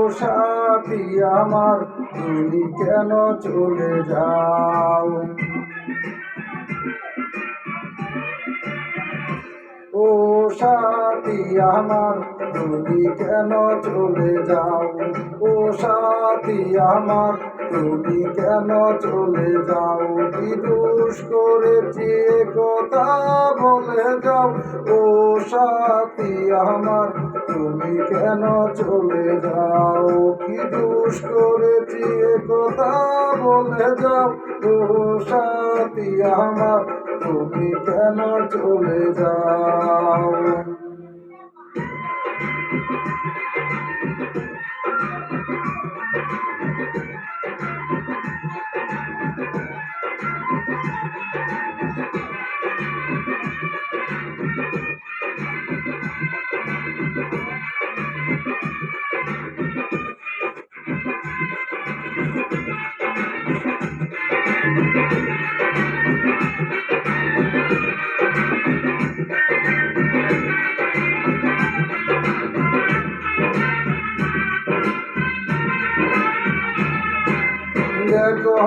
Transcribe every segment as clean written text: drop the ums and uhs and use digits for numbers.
সাথী আমার তুমি কেন চলে যাও? ও সাথী আমার তুমি কেন চলে যাও? ও সাথী আমার তুমি কেন চলে যাও? কি দোষ করেছি কথা বলে যাও? ও সাথী আমার তুমি কেন চলে যাও? কি দোষ করেছি কথা বলে যাও? ও সাথী আমার তুমি কেন চলে যাও? দেখো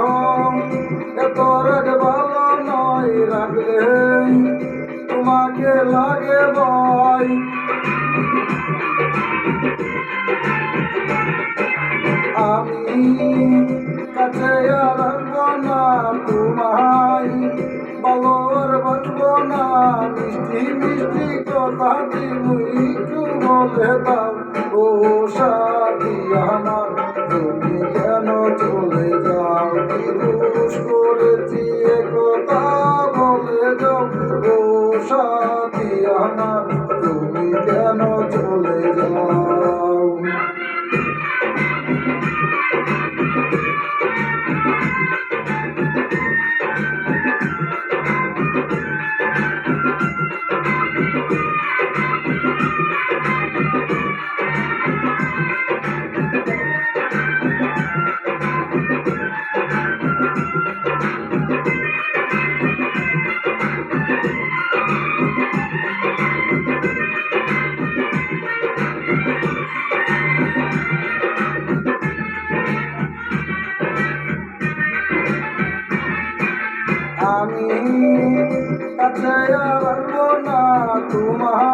এত রাগ ভালো নয়, রাখলে তোমাকে লাগে ভয়। আমি কাছে আর রাখবো না তোমায়, ভালো আর বাঁচবো না। মিষ্টি মিষ্টি কথা তুমি একটু বলে দাও। ও সাথী আমার তুমি কেন চলে যাও? কি দোষ করেছি কথা বলে যাও? ও সাথী আমার তুমি কেন চলে যাও? আমি কাছে আর রাখবো না তোমার,